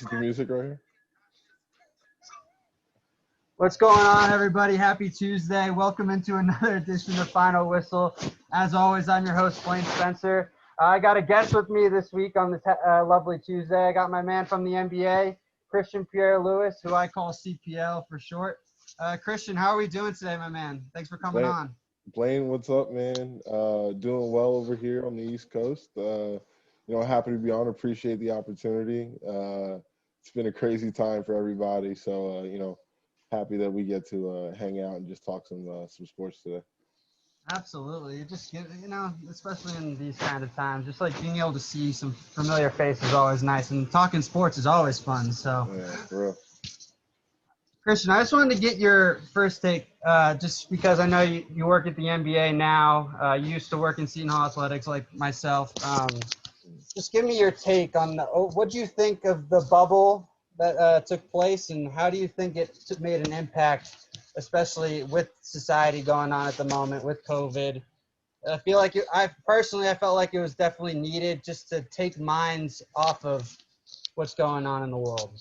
is the music right here. What's going on, everybody? Happy Tuesday. Welcome into another edition of Final Whistle. As always, I'm your host, Blaine Spencer. I got a guest with me this week on this lovely Tuesday. I got my man from the NBA, Christian Pierre-Louis, who I call CPL for short. Christian, how are we doing today, my man? Thanks for coming on. Blaine, what's up, man? Doing well over here on the East Coast. Happy to be on. Appreciate the opportunity. It's been a crazy time for everybody, so happy that we get to hang out and just talk some sports today. Absolutely. It just, especially in these kind of times, just like being able to see some familiar faces is always nice, and talking sports is always fun. So, yeah, for real. Christian, I just wanted to get your first take, just because I know you work at the NBA now. You used to work in Seton Hall Athletics like myself. Just give me your take on what do you think of the bubble that took place, and how do you think it made an impact, especially with society going on at the moment with COVID? I feel like I felt like it was definitely needed just to take minds off of what's going on in the world.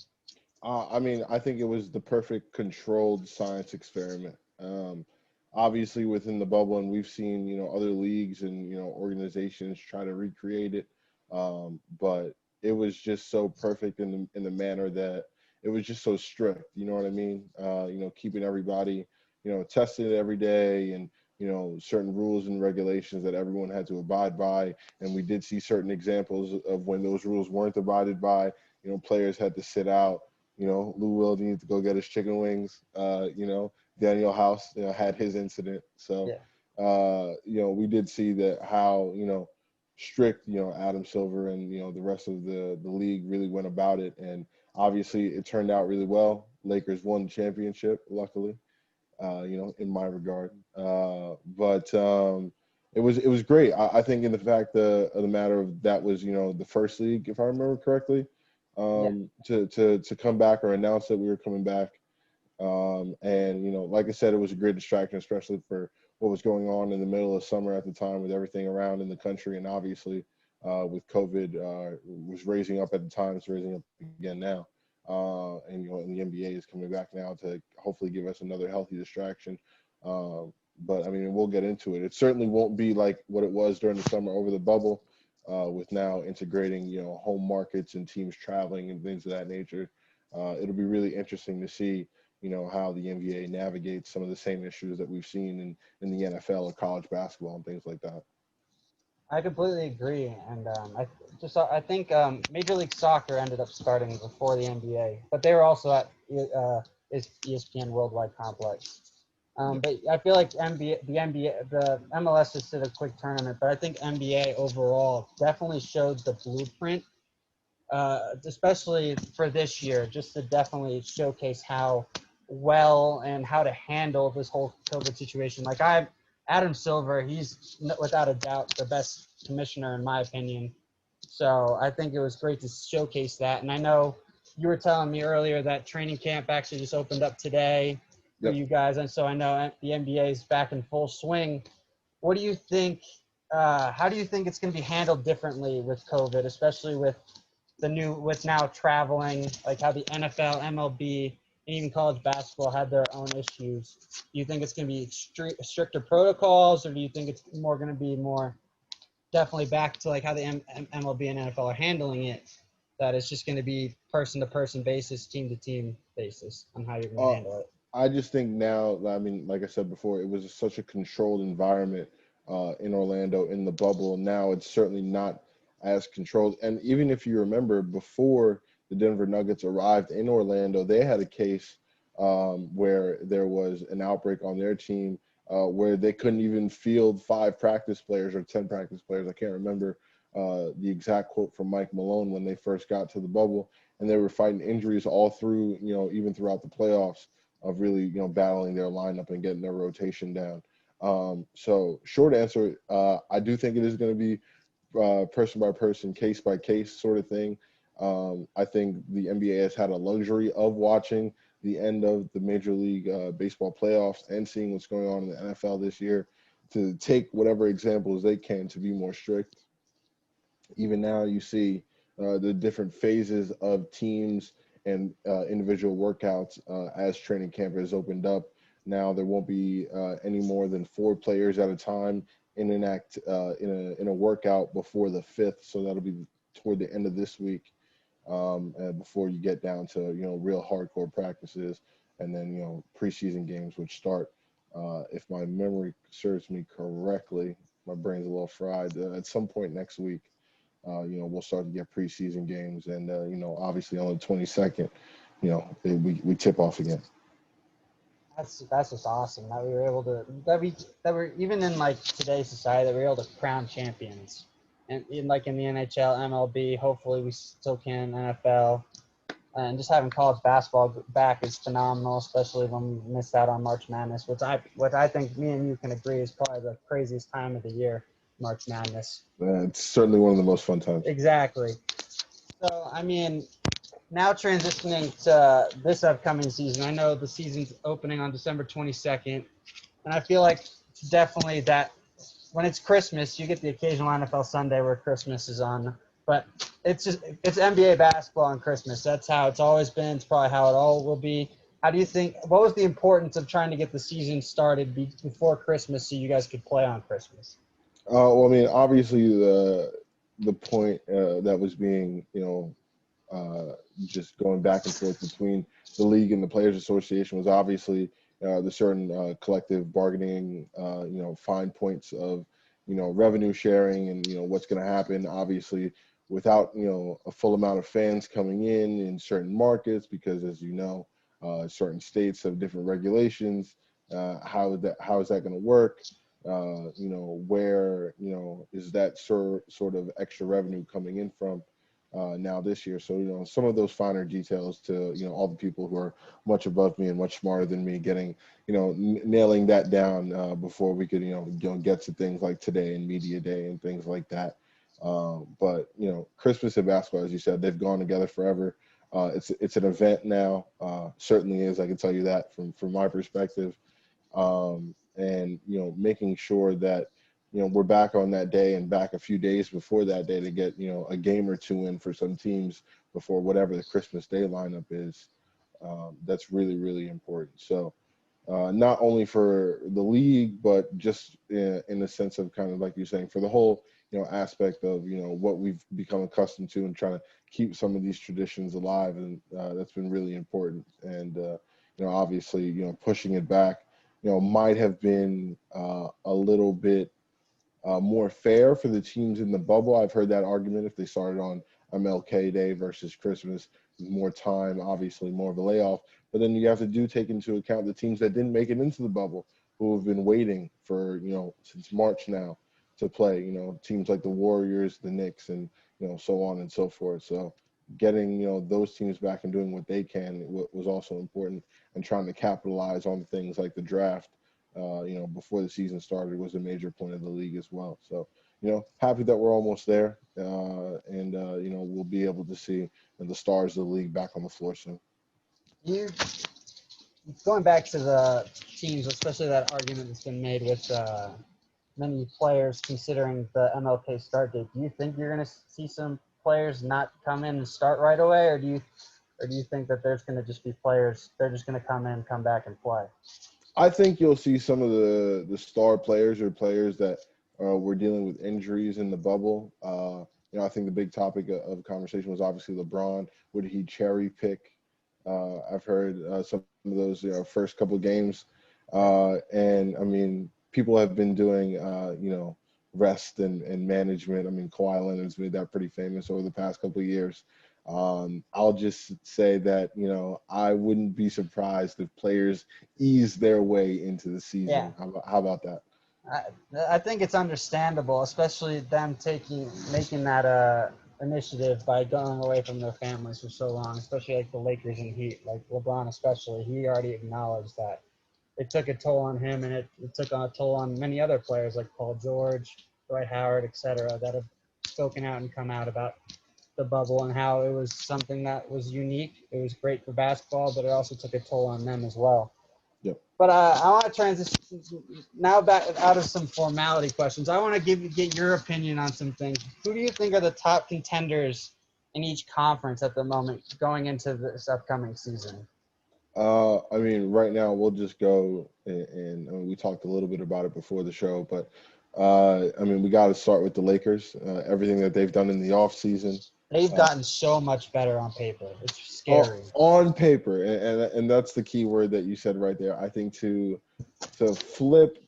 I think it was the perfect controlled science experiment. Obviously within the bubble, and we've seen, other leagues and, organizations try to recreate it. But it was just so perfect in the manner that it was just so strict, you know what I mean? Keeping everybody, tested every day, and, certain rules and regulations that everyone had to abide by. And we did see certain examples of when those rules weren't abided by, players had to sit out. Lou Will needed to go get his chicken wings. Daniel House, had his incident. So, yeah. We did see that how, strict, Adam Silver and, the rest of the league really went about it. And obviously it turned out really well. Lakers won the championship, luckily, in my regard. But it was great. I think in the fact of the matter of that was, the first league, if I remember correctly, to come back or announce that we were coming back. And, like I said, it was a great distraction, especially for what was going on in the middle of summer at the time with everything around in the country. And obviously with COVID was raising up at the time, it's raising up again now. And the NBA is coming back now to hopefully give us another healthy distraction. But we'll get into it. It certainly won't be like what it was during the summer over the bubble, with now integrating, home markets and teams traveling and things of that nature. It'll be really interesting to see, how the NBA navigates some of the same issues that we've seen in the NFL or college basketball and things like that. I completely agree, and I think Major League Soccer ended up starting before the NBA, but they were also at ESPN Worldwide Complex. But I feel like the MLS just did a quick tournament, but I think NBA overall definitely showed the blueprint, especially for this year, just to definitely showcase how well and how to handle this whole COVID situation. Like Adam Silver, he's without a doubt the best commissioner in my opinion. So I think it was great to showcase that. And I know you were telling me earlier that training camp actually just opened up today for you guys. And so I know the NBA is back in full swing. What do you think? How do you think it's going to be handled differently with COVID, especially with now traveling, like how the NFL, MLB, and even college basketball had their own issues? Do you think it's going to be stricter protocols, or do you think it's more going to be more definitely back to like how the MLB and NFL are handling it, that it's just going to be person-to-person basis, team-to-team basis on how you're going to handle it? I just think now, like I said before, it was such a controlled environment in Orlando in the bubble. Now it's certainly not as controlled. And even if you remember, before the Denver Nuggets arrived in Orlando, they had a case where there was an outbreak on their team where they couldn't even field 5 practice players or 10 practice players. I can't remember the exact quote from Mike Malone when they first got to the bubble, and they were fighting injuries all through, even throughout the playoffs, of really, battling their lineup and getting their rotation down. So short answer, I do think it is going to be person by person, case by case sort of thing. I think the NBA has had a luxury of watching the end of the Major League Baseball playoffs and seeing what's going on in the NFL this year to take whatever examples they can to be more strict. Even now you see the different phases of teams and individual workouts as training camp has opened up. Now there won't be any more than 4 players at a time in in a workout before the 5th. So that'll be toward the end of this week, before you get down to real hardcore practices, and then preseason games, which start, if my memory serves me correctly, my brain's a little fried, at some point next week. We'll start to get preseason games, and obviously on the 22nd, we tip off again. That's just awesome that we were able to that we're even in like today's society that we're able to crown champions, and in like in the NHL, MLB, hopefully we still can NFL, and just having college basketball back is phenomenal, especially when we missed out on March Madness, which I think me and you can agree is probably the craziest time of the year, March Madness. It's certainly one of the most fun times. Exactly. So I mean, now transitioning to this upcoming season, I know the season's opening on December 22nd, and I feel like it's definitely that when it's Christmas, you get the occasional NFL Sunday where Christmas is on, but it's NBA basketball on Christmas. That's how it's always been. It's probably how it all will be. How do you think, what was the importance of trying to get the season started before Christmas so you guys could play on Christmas? Well, I mean, obviously the point that was being, just going back and forth between the league and the Players Association was obviously the certain collective bargaining, fine points of, revenue sharing and, what's going to happen, obviously, without, a full amount of fans coming in certain markets, because as you know, certain states have different regulations. How is that going to work? Where, is that sort of extra revenue coming in from now this year? So, some of those finer details to, all the people who are much above me and much smarter than me getting, nailing that down before we could, get to things like today and media day and things like that. But, Christmas and basketball, as you said, they've gone together forever. It's an event now, certainly is. I can tell you that from my perspective. And making sure that we're back on that day and back a few days before that day to get a game or two in for some teams before whatever the Christmas Day lineup is. That's really, really important. So not only for the league, but just in the sense of kind of like you're saying, for the whole aspect of what we've become accustomed to and trying to keep some of these traditions alive, and that's been really important. And obviously pushing it back might have been a little bit more fair for the teams in the bubble. I've heard that argument if they started on MLK Day versus Christmas, more time, obviously more of a layoff. But then you have to take into account the teams that didn't make it into the bubble, who have been waiting for, since March now to play, teams like the Warriors, the Knicks, and, so on and so forth. So getting, those teams back and doing what they can was also important, and trying to capitalize on things like the draft, before the season started was a major point of the league as well. So, happy that we're almost there, and we'll be able to see the stars of the league back on the floor soon. Going back to the teams, especially that argument that's been made with many players considering the MLK start date, do you think you're going to see some players not come in and start right away, or do you think that there's going to just be players, they're just going to come in, come back, and play? I think you'll see some of the star players or players that were dealing with injuries in the bubble. I think the big topic of conversation was obviously LeBron. Would he cherry pick? I've heard some of those first couple of games, and I mean, people have been doing rest and management. I mean, Kawhi Leonard's made that pretty famous over the past couple of years. I'll just say that, I wouldn't be surprised if players ease their way into the season. Yeah. How about that? I think it's understandable, especially them making that initiative by going away from their families for so long, especially like the Lakers and Heat, like LeBron especially. He already acknowledged that it took a toll on him, and it took a toll on many other players like Paul George, Dwight Howard, etc., that have spoken out and come out about the bubble and how it was something that was unique. It was great for basketball, but it also took a toll on them as well. Yep. But I want to transition now back out of some formality questions. I want to get your opinion on some things. Who do you think are the top contenders in each conference at the moment going into this upcoming season? I mean, right now we'll just go and I mean, we talked a little bit about it before the show, but I mean, we got to start with the Lakers. Everything that they've done in the offseason. They've Uh, gotten so much better on paper. It's scary. on paper, and that's the key word that you said right there. I think to flip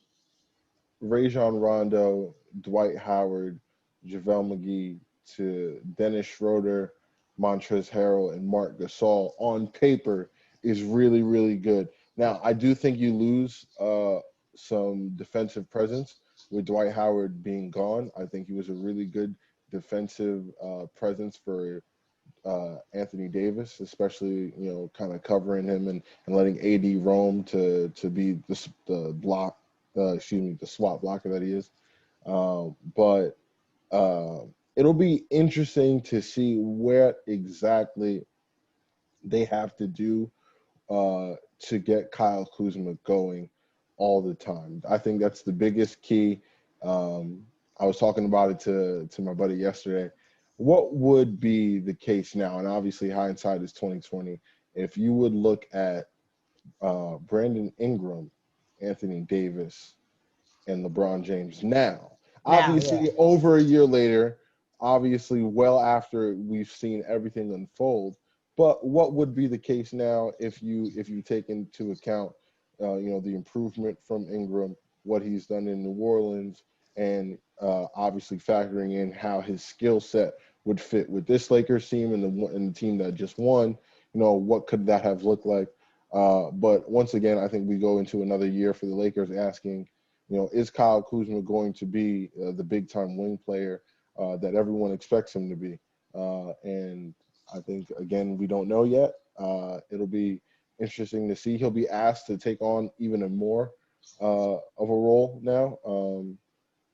Rajon Rondo, Dwight Howard, JaVale McGee to Dennis Schroeder, Montrezl Harrell, and Marc Gasol on paper is really, really good. Now, I do think you lose some defensive presence with Dwight Howard being gone. I think he was a really good defensive presence for Anthony Davis, especially kind of covering him and letting AD roam to be the block, the swap blocker that he is. But it'll be interesting to see where exactly they have to do to get Kyle Kuzma going all the time. I think that's the biggest key. I was talking about it to my buddy yesterday. What would be the case now? And obviously, hindsight is 2020. If you would look at Brandon Ingram, Anthony Davis, and LeBron James now, Now, yeah. obviously, over a year later, obviously, well after we've seen everything unfold. But what would be the case now if you take into account, the improvement from Ingram, what he's done in New Orleans, and obviously factoring in how his skill set would fit with this Lakers team and the team that just won. What could that have looked like? But once again, I think we go into another year for the Lakers asking, is Kyle Kuzma going to be the big time wing player that everyone expects him to be? And I think, again, we don't know yet. It'll be interesting to see. He'll be asked to take on even a more of a role now.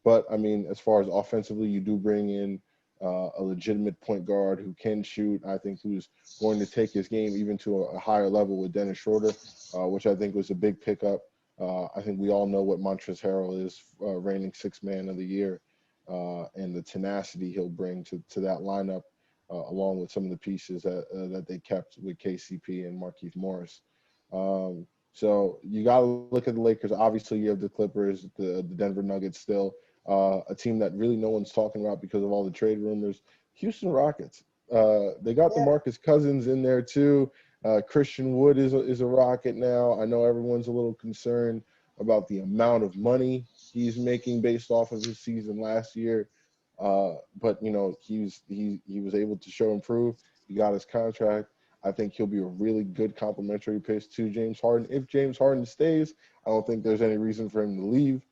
But, I mean, as far as offensively, you do bring in a legitimate point guard who can shoot, I think, who's going to take his game even to a higher level with Dennis Schroeder, which I think was a big pickup. I think we all know what Montrezl Harrell is, reigning sixth man of the year, and the tenacity he'll bring to that lineup, along with some of the pieces that they kept with KCP and Markieff Morris. So you got to look at the Lakers. Obviously, you have the Clippers, the Denver Nuggets still, a team that really no one's talking about because of all the trade rumors. Houston Rockets. They got DeMarcus Cousins in there too. Christian Wood is a Rocket now. I know everyone's a little concerned about the amount of money he's making based off of his season last year. But he was able to show improve. He got his contract. I think he'll be a really good complementary piece to James Harden. If James Harden stays, I don't think there's any reason for him to leave.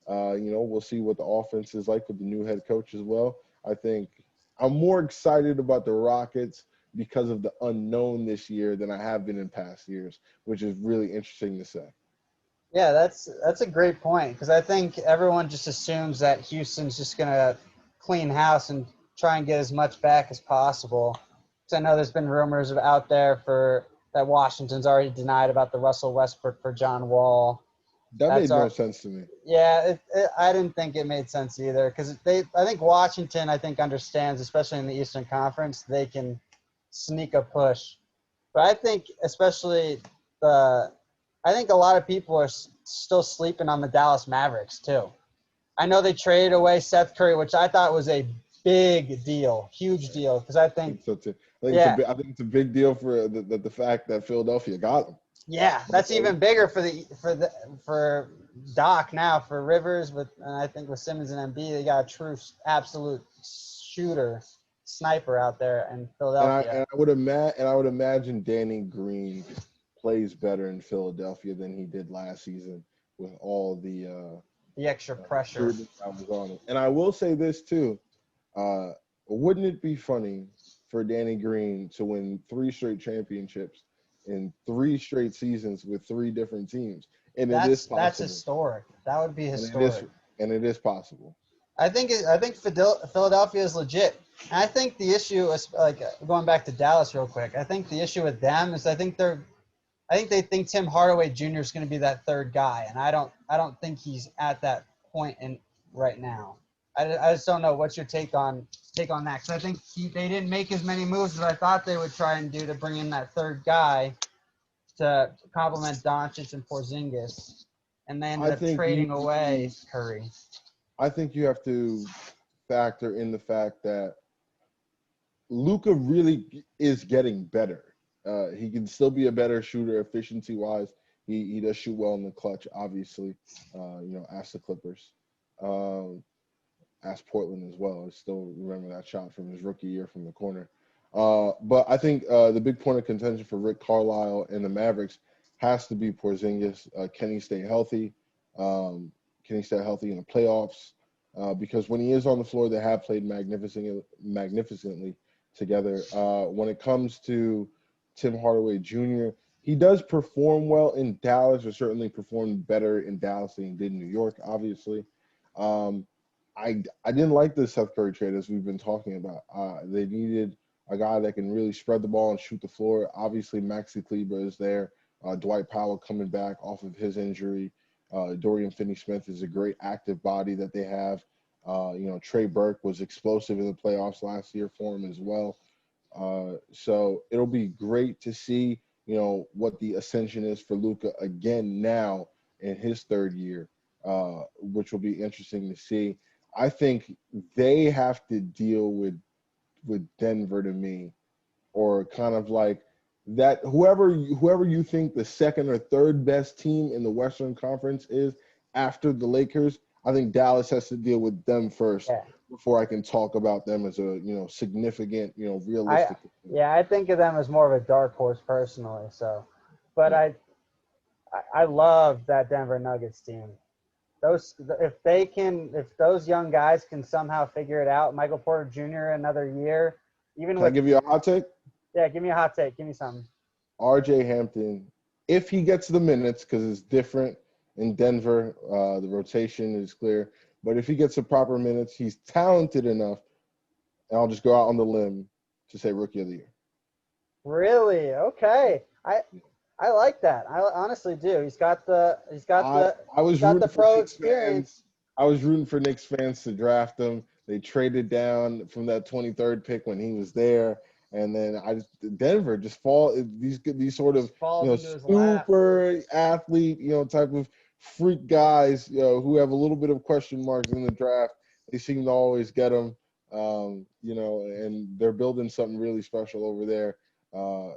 We'll see what the offense is like with the new head coach as well. I think I'm more excited about the Rockets because of the unknown this year than I have been in past years, which is really interesting to say. Yeah, that's a great point because I think everyone just assumes that Houston's just going to clean house and try and get as much back as possible. Because I know there's been rumors out there that Washington's already denied about the Russell Westbrook for John Wall. That made no sense to me. Yeah, I didn't think it made sense either because I think Washington, understands, especially in the Eastern Conference, they can sneak a push. But I think especially I think a lot of people are still sleeping on the Dallas Mavericks too. I know they traded away Seth Curry, which I thought was a big deal, huge deal, because I think so too. I think it's a big deal for the fact that Philadelphia got him. Yeah, that's even bigger for Doc now, for Rivers, and I think with Simmons and Embiid, they got a true absolute shooter, sniper out there in Philadelphia. And I would imagine Danny Green plays better in Philadelphia than he did last season with all the extra pressure that was on it. And I will say this too, wouldn't it be funny for Danny Green to win 3 straight championships in 3 straight seasons with 3 different teams? And it is possible. That's historic. That would be historic. And it is possible. I think Philadelphia is legit. And I think the issue is, like, going back to Dallas real quick, I think the issue with them is I think they think Tim Hardaway Jr. is going to be that third guy, and I don't think he's at that point right now. I just don't know what's your take on that, because I think they didn't make as many moves as I thought they would try and do to bring in that third guy to complement Doncic and Porzingis, and they ended I up think trading away Curry. I think you have to factor in the fact that Luka really is getting better. He can still be a better shooter efficiency-wise. He does shoot well in the clutch, obviously. Ask the Clippers. Um, Ask Portland as well. I still remember that shot from his rookie year from the corner. But I think the big point of contention for Rick Carlisle and the Mavericks has to be Porzingis. Can he stay healthy? Can he stay healthy in the playoffs? Because when he is on the floor, they have played magnificently together. When it comes to Tim Hardaway Jr., he does perform well in Dallas, or certainly performed better in Dallas than he did in New York, obviously. I didn't like the Seth Curry trade, as we've been talking about. They needed a guy that can really spread the ball and shoot the floor. Obviously, Maxi Kleber is there. Dwight Powell coming back off of his injury. Dorian Finney-Smith is a great active body that they have. Trey Burke was explosive in the playoffs last year for him as well. So it'll be great to see, what the ascension is for Luka again now in his third year, which will be interesting to see. I think they have to deal with Denver to me, or kind of like that whoever you think the second or third best team in the Western Conference is after the Lakers. I think Dallas has to deal with them first before I can talk about them as a significant realistic. I think of them as more of a dark horse personally. So, but I love that Denver Nuggets team. If those young guys can somehow figure it out, Michael Porter Jr. another year, Can I give you a hot take? Yeah, give me a hot take. Give me something. R.J. Hampton, if he gets the minutes, because it's different in Denver, the rotation is clear. But if he gets the proper minutes, he's talented enough, and I'll just go out on the limb to say Rookie of the Year. Really? Okay. I like that. I honestly do. He's got the pro experience. I was rooting for Knicks fans to draft him. They traded down from that 23rd pick when he was there, and then Denver just these sort of super athlete type of freak guys who have a little bit of question marks in the draft. They seem to always get them, and they're building something really special over there.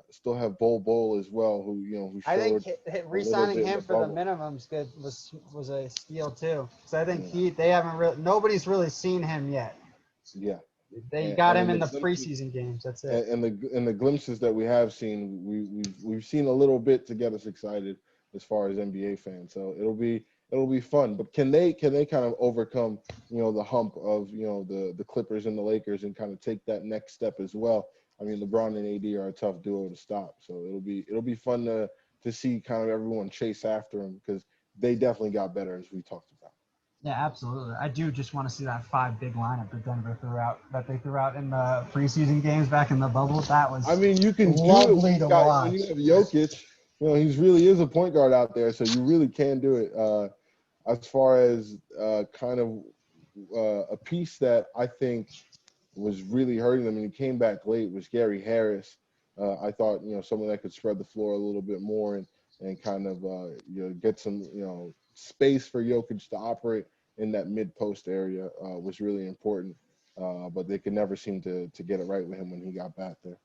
Still have Bol as well, who I think re-signing him for the minimum's good was a steal too. So I think nobody's really seen him yet. Yeah, they got him in the preseason games. That's it. And the glimpses that we have seen, we've seen a little bit to get us excited as far as NBA fans. So it'll be fun. But can they kind of overcome the hump of the Clippers and the Lakers and kind of take that next step as well? I mean, LeBron and AD are a tough duo to stop, so it'll be fun to see kind of everyone chase after them, because they definitely got better, as we talked about. Yeah, absolutely. I do just want to see that 5 big lineup that Denver threw out in the preseason games back in the bubble. That was you can lovely do it to watch. when you have Jokic. He really is a point guard out there, so you really can do it. As far as kind of a piece that I think was really hurting them, and he came back late, was Gary Harris. I thought, someone that could spread the floor a little bit more and kind of, get some, space for Jokic to operate in that mid-post area was really important. But they could never seem to get it right with him when he got back there.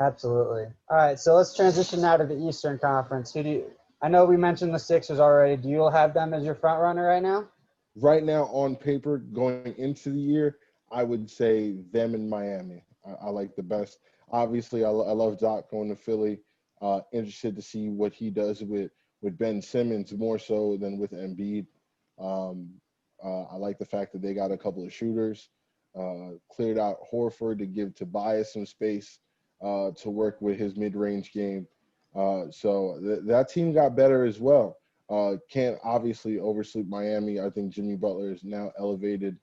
Absolutely. All right, so let's transition now to the Eastern Conference. I know we mentioned the Sixers already. Do you have them as your front runner right now? Right now, on paper, going into the year, I would say them in Miami. I like the best. Obviously, I love Doc going to Philly. Interested to see what he does with Ben Simmons more so than with Embiid. I like the fact that they got a couple of shooters, cleared out Horford to give Tobias some space to work with his mid-range game. So that team got better as well. Can't obviously oversleep Miami. I think Jimmy Butler is now elevated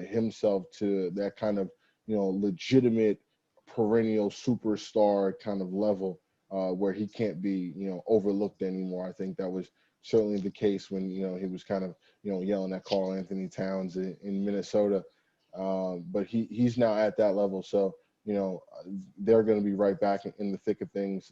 himself to that kind of, legitimate perennial superstar kind of level where he can't be, overlooked anymore. I think that was certainly the case when he was kind of yelling at Karl Anthony Towns in Minnesota. But he's now at that level, so they're going to be right back in the thick of things.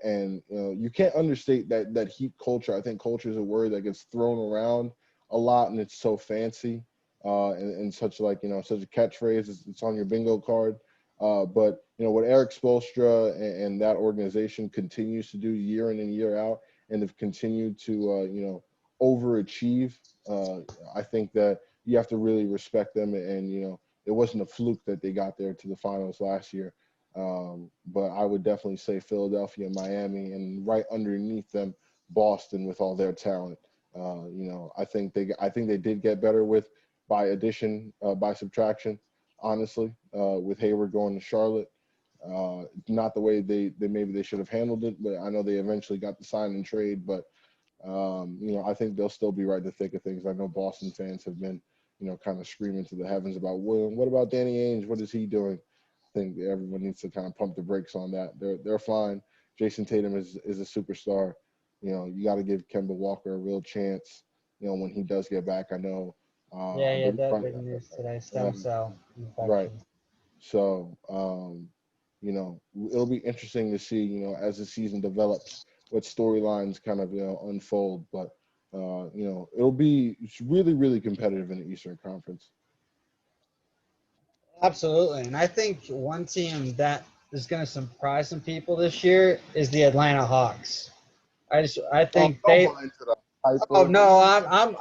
And you can't understate that Heat culture. I think culture is a word that gets thrown around a lot, and it's so fancy and such such a catchphrase. It's on your bingo card. But what Eric Spoelstra and that organization continues to do year in and year out, and have continued to overachieve. I think that you have to really respect them, and it wasn't a fluke that they got there to the finals last year. But I would definitely say Philadelphia, Miami, and right underneath them, Boston with all their talent. I think they did get better by addition, by subtraction, honestly, with Hayward going to Charlotte. Not the way they should have handled it, but I know they eventually got the sign and trade. But I think they'll still be right in the thick of things. I know Boston fans have been kind of screaming to the heavens about, well, what about Danny Ainge? What is he doing? I think everyone needs to kind of pump the brakes on that. They're fine. Jason Tatum is a superstar. You got to give Kemba Walker a real chance. When he does get back, I know. Yeah, that big news today. Stem cell infection. Right. So, it'll be interesting to see, as the season develops, what storylines kind of, unfold. But, it'll be really, really competitive in the Eastern Conference. Absolutely. And I think one team that is going to surprise some people this year is the Atlanta Hawks. I think they. Oh no, I'm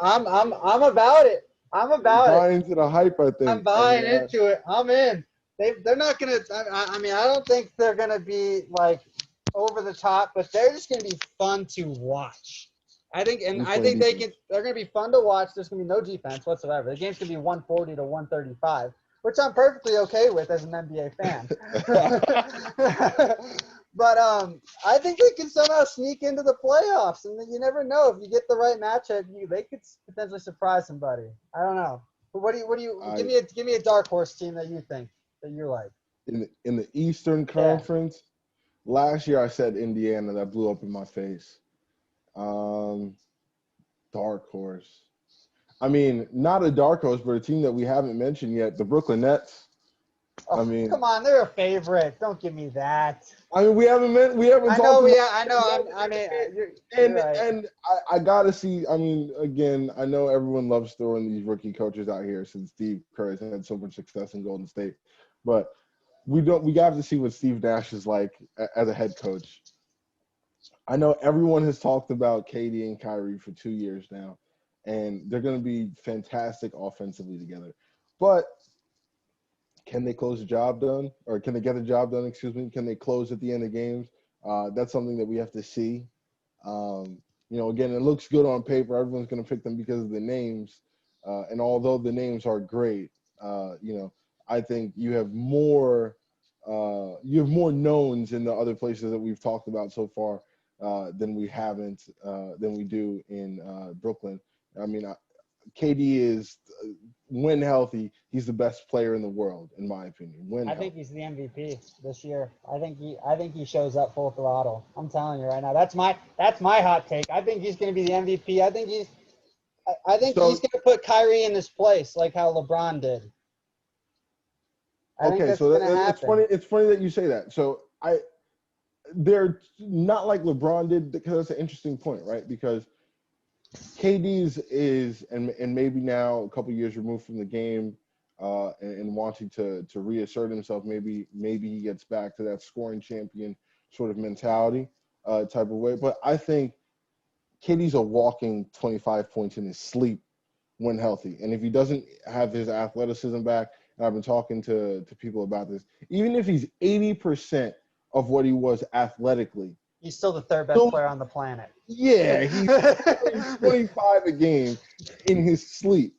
about it. I'm about it. Buying into the hype, I think. I'm buying into it. I'm in. They're not gonna. I mean, I don't think they're gonna be like over the top, but they're just gonna be fun to watch. I think they're gonna be fun to watch. There's gonna be no defense whatsoever. The game's gonna be 140 to 135, which I'm perfectly okay with as an NBA fan. But I think they can somehow sneak into the playoffs, and you never know if you get the right matchup. They could potentially surprise somebody. I don't know. But what do you give me a dark horse team that you think that you're like in the Eastern Conference? Yeah. Last year I said Indiana. That blew up in my face. Dark horse. I mean, not a dark horse, but a team that we haven't mentioned yet, the Brooklyn Nets. Oh, come on, they're a favorite. Don't give me that. I mean, we haven't talked about. I know. You're right. And I gotta see. I mean, again, I know everyone loves throwing these rookie coaches out here since Steve Kerr has had so much success in Golden State, but we got to see what Steve Nash is like as a head coach. I know everyone has talked about KD and Kyrie for 2 years now, and they're going to be fantastic offensively together, but can they close the job done, or can they get the job done? Excuse me. Can they close at the end of games? That's something that we have to see. Again, it looks good on paper. Everyone's going to pick them because of the names, and although the names are great, I think you have more knowns in the other places that we've talked about so far than we do in Brooklyn. I mean, KD is, when healthy, he's the best player in the world, in my opinion. I think he's the MVP this year. I think he shows up full throttle. I'm telling you right now. That's my hot take. I think he's going to be the MVP. I think he's going to put Kyrie in his place, like how LeBron did. It's funny that you say that. So they're not like LeBron did, because that's an interesting point, right? Because KD's is, and maybe now a couple years removed from the game, and wanting to reassert himself, maybe he gets back to that scoring champion sort of mentality type of way. But I think KD's a walking 25 points in his sleep when healthy. And if he doesn't have his athleticism back, and I've been talking to people about this, even if he's 80% of what he was athletically, he's still the third best player on the planet. Yeah, he's 25 a game in his sleep.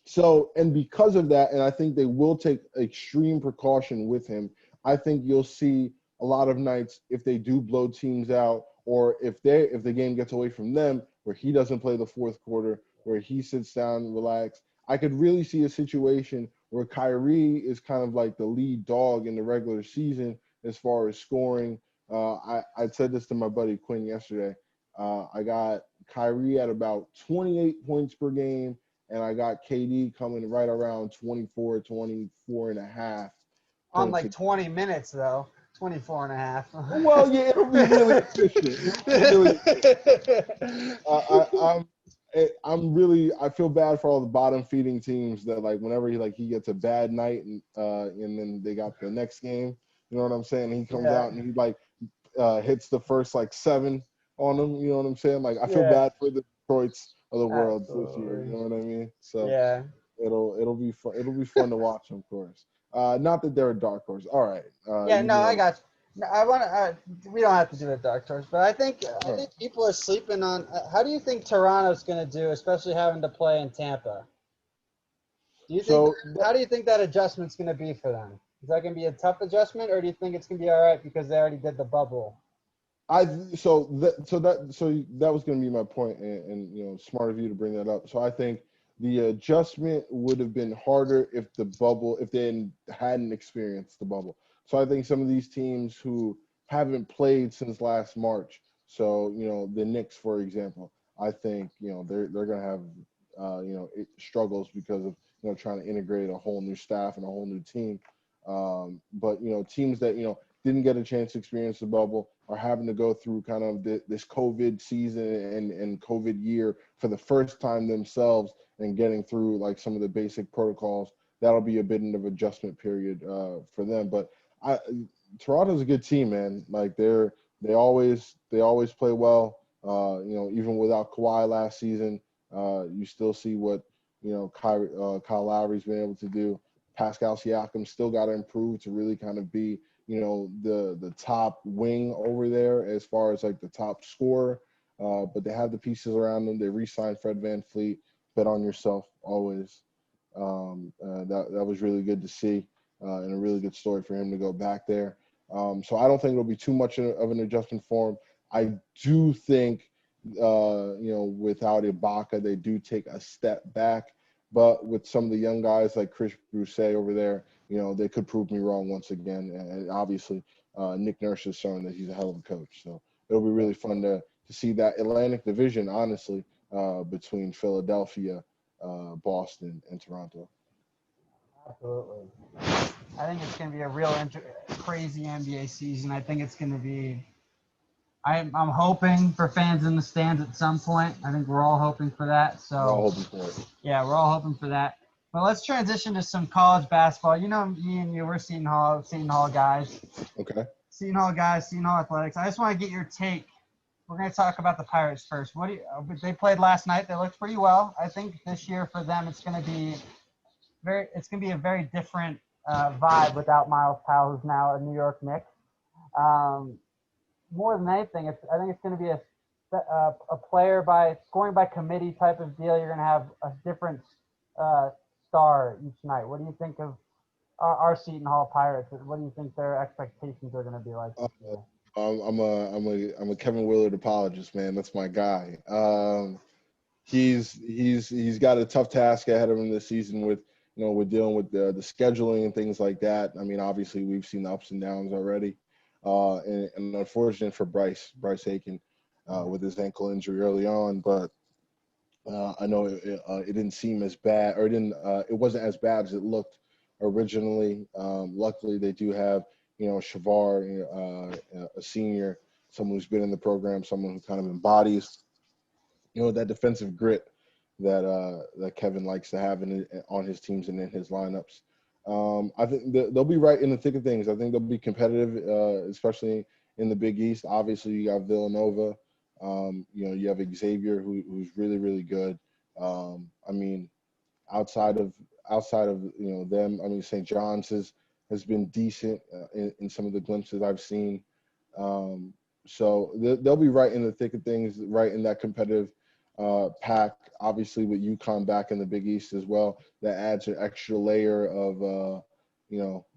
So, and because of that, and I think they will take extreme precaution with him, I think you'll see a lot of nights, if they do blow teams out, or if the game gets away from them, where he doesn't play the fourth quarter, where he sits down and relax. I could really see a situation where Kyrie is kind of like the lead dog in the regular season as far as scoring. I said this to my buddy Quinn yesterday. I got Kyrie at about 28 points per game, and I got KD coming right around 24, 24 and a half On points like a. 20 minutes, though. 24 and a half. Well, yeah, it'll be really efficient. It'll be really efficient. I'm really, I feel bad for all the bottom feeding teams that, like, whenever he gets a bad night and then they got the next game, you know what I'm saying? He comes Yeah. out and he like hits the first like 7 on them, you know what I'm saying? Like, I feel Yeah, bad for the Detroits of the world this year, you absolutely. know what I mean? So Yeah. it'll be fun. It'll be fun to watch, of course. Not that they're a dark horse. All right, Yeah, leave no, me I alone. got you. No, I want to. We don't have to do a dark horse, but I All right. think people are sleeping on. How do you think Toronto's going to do, especially having to play in Tampa? Do you think? So How do you think that adjustment's going to be for them? Is that going to be a tough adjustment, or do you think it's going to be all right because they already did the bubble? I so that was going to be my point, and smart of you to bring that up. So I think the adjustment would have been harder if they hadn't experienced the bubble. So I think some of these teams who haven't played since last March, so the Knicks, for example, I think they're going to have struggles because of trying to integrate a whole new staff and a whole new team. But teams that didn't get a chance to experience the bubble are having to go through kind of this COVID season and COVID year for the first time themselves and getting through like some of the basic protocols. That'll be a bit of adjustment period for them. But Toronto's a good team, man. Like they always play well. Even without Kawhi last season, you still see what Kyle Lowry's been able to do. Pascal Siakam still got to improve to really kind of be the top wing over there as far as like the top scorer. But they have the pieces around them. They re-signed Fred VanVleet. Bet on yourself always. That was really good to see, and a really good story for him to go back there. So I don't think it'll be too much of an adjustment for him. I do think without Ibaka, they do take a step back. But with some of the young guys like Chris Broussais over there, they could prove me wrong once again. And obviously, Nick Nurse has shown that he's a hell of a coach. So it'll be really fun to see that Atlantic Division, honestly, between Philadelphia, Boston, and Toronto. Absolutely. I think it's going to be a real crazy NBA season. I think it's going to be. I'm hoping for fans in the stands at some point. I think we're all hoping for that. We're all So hoping for it. yeah, we're all hoping for that. But let's transition to some college basketball. Me and you, we're Seton Hall guys. Okay. Seton Hall guys, Seton Hall athletics. I just want to get your take. We're going to talk about the Pirates first. They played last night. They looked pretty well. I think this year for them, it's going to be a very different vibe without Miles Powell, who's now a New York Knick. More than anything, I think it's going to be a player by scoring by committee type of deal. You're going to have a different star each night. What do you think of our Seton Hall Pirates? What do you think their expectations are going to be like this year? I'm a Kevin Willard apologist, man. That's my guy. He's got a tough task ahead of him this season with with dealing with the scheduling and things like that. I mean, obviously we've seen the ups and downs already, and unfortunate for Bryce Aiken with his ankle injury early on. But I know it didn't seem as bad, or it wasn't as bad as it looked originally. Luckily, they do have Shavar, a senior, someone who's been in the program, someone who kind of embodies that defensive grit that Kevin likes to have on his teams and in his lineups. I think they'll be right in the thick of things. I think they'll be competitive, especially in the Big East. Obviously, you got Villanova. You have Xavier, who's really, really good. I mean, outside of them, I mean, St. John's has been decent in some of the glimpses I've seen. So they'll be right in the thick of things, right in that competitive pack. Obviously, with UConn back in the Big East as well, that adds an extra layer of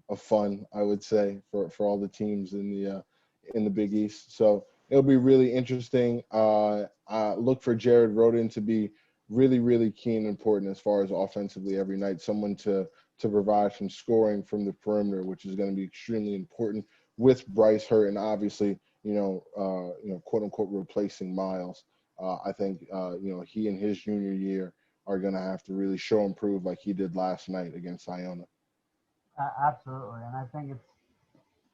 of fun, I would say, for all the teams in the Big East. So it'll be really interesting. Look for Jared Rhoden to be really, really key and important as far as offensively every night. Someone to provide some scoring from the perimeter, which is going to be extremely important with Bryce hurt and obviously quote unquote replacing Miles. I think he in his junior year are going to have to really show and prove like he did last night against Iona. Absolutely, and I think it's.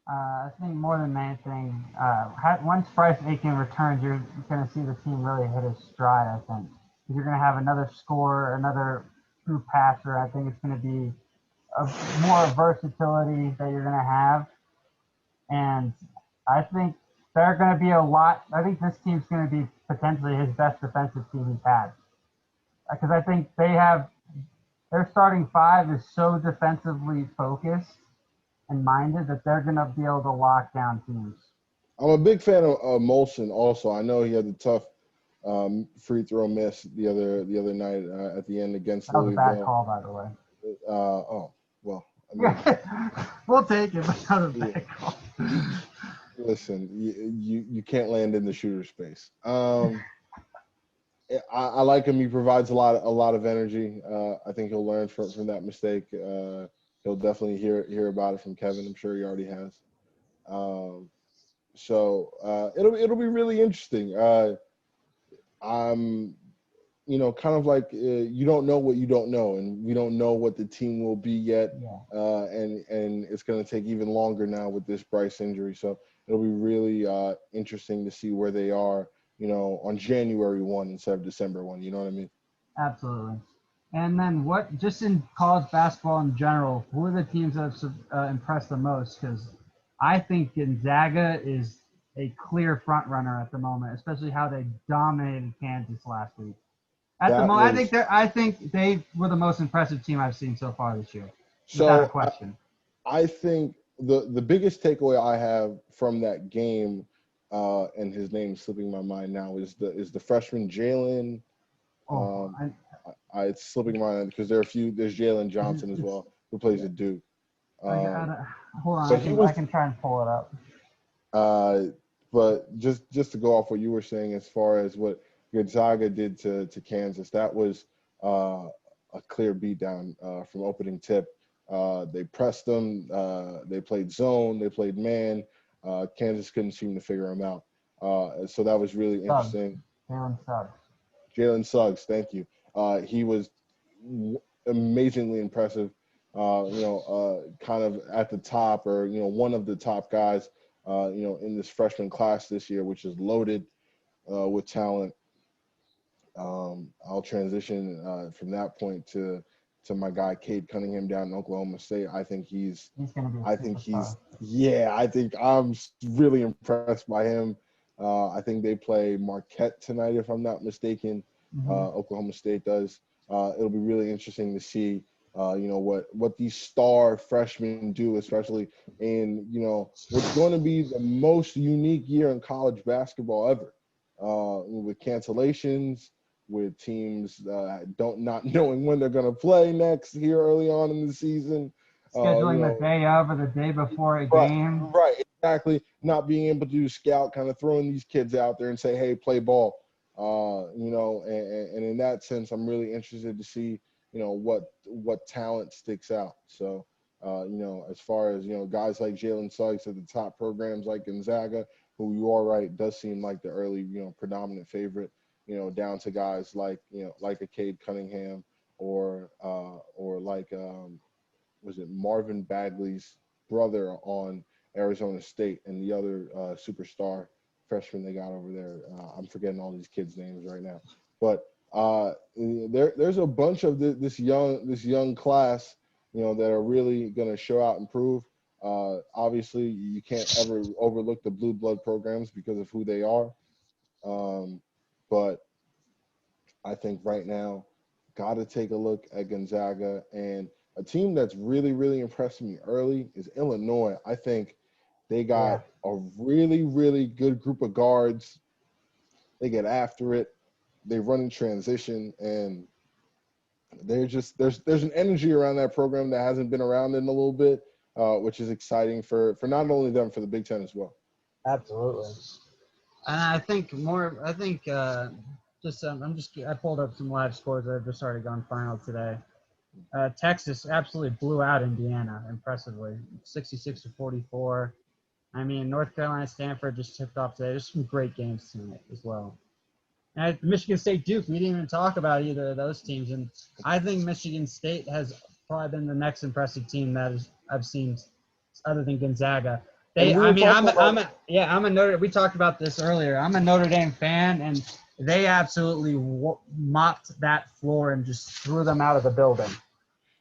I think more than anything, once Bryce Aiken returns, you're going to see the team really hit its stride. I think you're going to have another scorer, another true passer. I think it's going to be more versatility that you're going to have, and I think they're going to be a lot. I think this team's going to be potentially his best defensive team he's had, because I think their starting five is so defensively focused and minded that they're going to be able to lock down teams. I'm a big fan of Molson also. I know he had the tough free throw miss the other night at the end against That was Louisville. a bad call, by the way. Well, I mean, we'll take it, but that was a bad call. Listen, you can't land in the shooter space. I like him. He provides a lot of energy. I think he'll learn from that mistake. He'll definitely hear about it from Kevin. I'm sure he already has. So it'll be really interesting. I'm kind of like you don't know what you don't know, and we don't know what the team will be yet. Yeah. And it's going to take even longer now with this Bryce injury. So it'll be really interesting to see where they are, on January 1 instead of December 1. You know what I mean? Absolutely. And then just in college basketball in general, who are the teams that have impressed the most? Because I think Gonzaga is a clear front runner at the moment, especially how they dominated Kansas last week. I think they were the most impressive team I've seen so far this year, without a question. I think the biggest takeaway I have from that game, and his name's slipping my mind now, is the freshman Jalen. It's slipping my mind because there's Jalen Johnson as well, who plays at Duke. Hold on, I can try and pull it up. But just to go off what you were saying as far as what Gonzaga did to Kansas, that was a clear beatdown from opening tip. They pressed them. They played zone. They played man. Kansas couldn't seem to figure them out. So that was really interesting. Jalen Suggs, thank you. He was amazingly impressive. Kind of at the top, or one of the top guys, in this freshman class this year, which is loaded with talent. I'll transition from that point to my guy Cade Cunningham down in Oklahoma State. I think he's gonna be I think I'm really impressed by him. I think they play Marquette tonight, if I'm not mistaken. Mm-hmm. Oklahoma State does. It'll be really interesting to see, what these star freshmen do, especially in, what's going to be the most unique year in college basketball ever, with cancellations, with teams not knowing when they're going to play next here early on in the season. Scheduling the day of or the day before a game. Right, exactly. Not being able to do scout, kind of throwing these kids out there and say, hey, play ball. And in that sense, I'm really interested to see, what talent sticks out. So, as far as, guys like Jalen Suggs at the top programs like Gonzaga, who you are right, does seem like the early, predominant favorite, down to guys like, like a Cade Cunningham or like, was it Marvin Bagley's brother on Arizona State, and the other superstar freshman they got over there. I'm forgetting all these kids' names right now, but there's a bunch of this young class, that are really going to show out and prove. Obviously, you can't ever overlook the blue blood programs because of who they are, but I think right now, got to take a look at Gonzaga. And a team that's really, really impressed me early is Illinois. I think they got a really, really good group of guards. They get after it. They run in transition, and they're just there's an energy around that program that hasn't been around in a little bit, which is exciting for not only them, for the Big Ten as well. Absolutely. And I pulled up some live scores that have just already gone final today. Texas absolutely blew out Indiana impressively, 66-44. I mean, North Carolina, Stanford just tipped off today. There's some great games tonight as well. And Michigan State Duke, we didn't even talk about either of those teams. And I think Michigan State has probably been the next impressive team I've seen other than Gonzaga. And we I were mean, talking about I'm a Notre. We talked about this earlier. I'm a Notre Dame fan, and they absolutely mopped that floor and just threw them out of the building.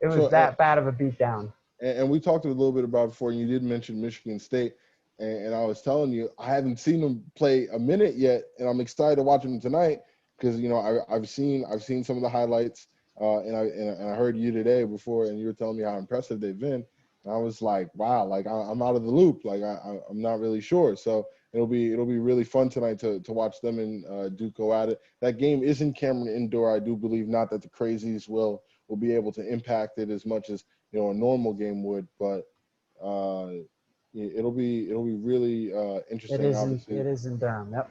It was that bad of a beatdown. And we talked a little bit about it before, and you did mention Michigan State. And I was telling you, I haven't seen them play a minute yet, and I'm excited to watch them tonight because I've seen some of the highlights, and I heard you today before, and you were telling me how impressive they've been. And I was like, wow, like I'm out of the loop, like I'm not really sure. So it'll be really fun tonight to watch them and Duke go at it. That game is in Cameron Indoor, I do believe. Not that the crazies will be able to impact it as much as a normal game would, but it'll be really interesting. It is in Durham. Yep.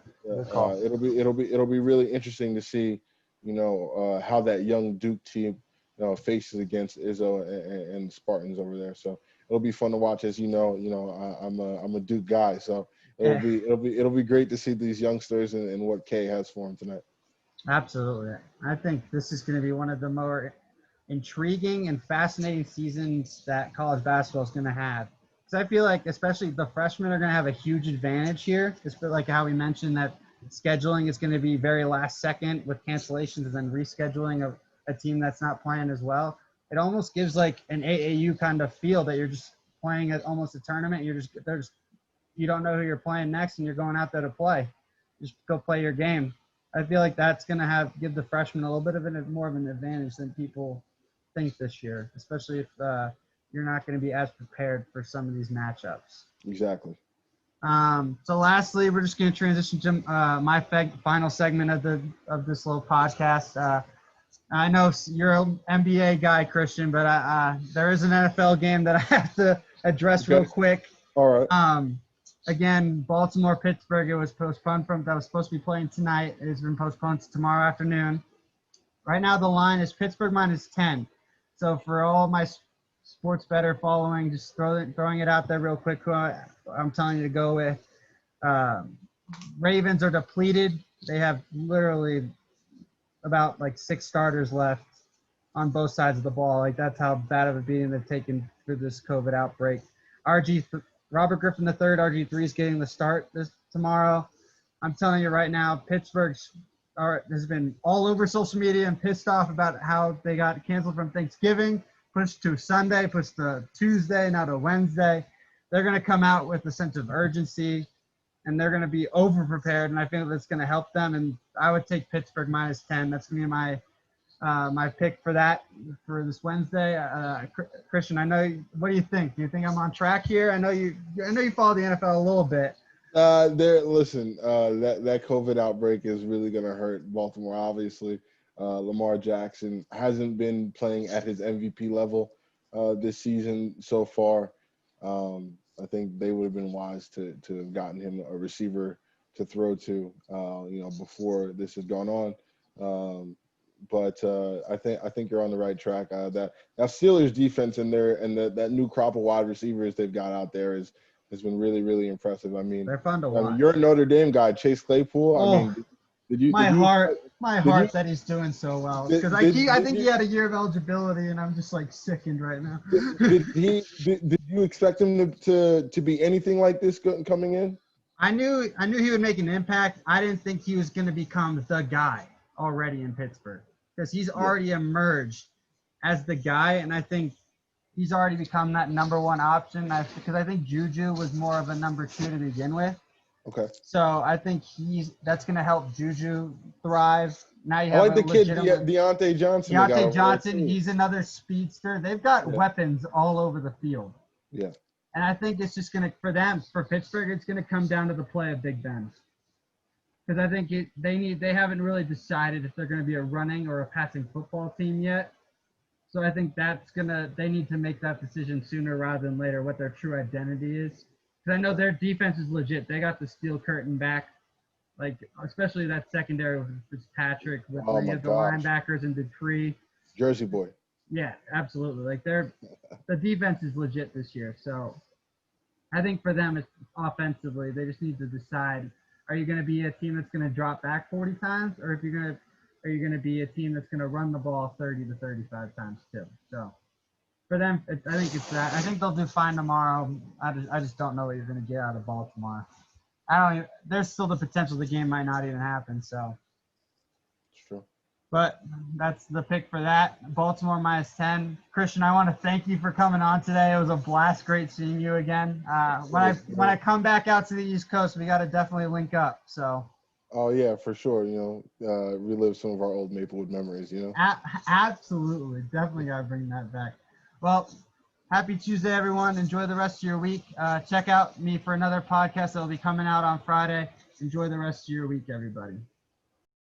It'll be really interesting to see, how that young Duke team, faces against Izzo and Spartans over there. So it'll be fun to watch. As you know, I'm a Duke guy, so it'll be great to see these youngsters and what K has for them tonight. Absolutely. I think this is going to be one of the more intriguing and fascinating seasons that college basketball is going to have. Because I feel like especially the freshmen are going to have a huge advantage here. Just like how we mentioned that scheduling is going to be very last second with cancellations and then rescheduling a team that's not playing as well. It almost gives like an AAU kind of feel that you're just playing at almost a tournament. You don't know who you're playing next and you're going out there to play. Just go play your game. I feel like that's going to give the freshmen a little bit of more of an advantage than people think this year, especially if you're not going to be as prepared for some of these matchups. Exactly. So lastly, we're just going to transition to my final segment of this little podcast. I know you're an NBA guy, Christian, but there is an NFL game that I have to address real quick. All right. Again, Baltimore, Pittsburgh, it was postponed that was supposed to be playing tonight. It has been postponed to tomorrow afternoon. Right now, the line is Pittsburgh -10. So for all my sports better following, just throwing it out there real quick, who I'm telling you to go with. Ravens are depleted. They have literally about like 6 starters left on both sides of the ball. Like that's how bad of a beating they've taken for this COVID outbreak. Robert Griffin III, RG3 is getting the start tomorrow. I'm telling you right now, Pittsburgh has been all over social media and pissed off about how they got canceled from Thanksgiving, pushed to Sunday, pushed to Tuesday, now to Wednesday. They're going to come out with a sense of urgency, and they're going to be over-prepared, and I think that's going to help them. And I would take Pittsburgh -10. That's going to be my pick for this Wednesday. Christian, what do you think? Do you think I'm on track here? I know you follow the NFL a little bit. Listen, that COVID outbreak is really going to hurt Baltimore, obviously. Lamar Jackson hasn't been playing at his MVP level this season so far. I think they would have been wise to have gotten him a receiver to throw to, before this had gone on. But I think you're on the right track. That Steelers defense in there and that new crop of wide receivers they've got out there has been really, really impressive. I mean, they're fun to watch. You're a Notre Dame guy, Chase Claypool. Oh, I mean, my heart that he's doing so well because I think he had a year of eligibility and I'm just like sickened right now. Did you expect him to be anything like this coming in? I knew he would make an impact. I didn't think he was going to become the guy already in Pittsburgh because he's already emerged as the guy, and I think he's already become that number one option. Because I think Juju was more of a number 2 to begin with. Okay. So I think that's going to help Juju thrive. Now you have I like the kid Deontay Johnson. Deontay Johnson, he's another speedster. They've got weapons all over the field. Yeah. And I think it's just going to, for Pittsburgh, it's going to come down to the play of Big Ben. Because I think they haven't really decided if they're going to be a running or a passing football team yet. So I think they need to make that decision sooner rather than later, what their true identity is. Because I know their defense is legit. They got the steel curtain back, like especially that secondary with Fitzpatrick, with the linebackers and Dupree. Jersey boy. Yeah, absolutely. Like the defense is legit this year. So I think for them, it's offensively, they just need to decide are you going to be a team that's going to drop back 40 times, or are you going to be a team that's going to run the ball 30 to 35 times too? So for them, I think it's that. I think they'll do fine tomorrow. I just don't know what you're going to get out of Baltimore. There's still the potential the game might not even happen. So, It's true. but that's the pick for that. Baltimore -10. Christian, I want to thank you for coming on today. It was a blast. Great seeing you again. When I come back out to the East Coast, we got to definitely link up. So. Oh yeah, for sure. Relive some of our old Maplewood memories. Absolutely, definitely got to bring that back. Well, happy Tuesday, everyone. Enjoy the rest of your week. Check out me for another podcast that will be coming out on Friday. Enjoy the rest of your week, everybody.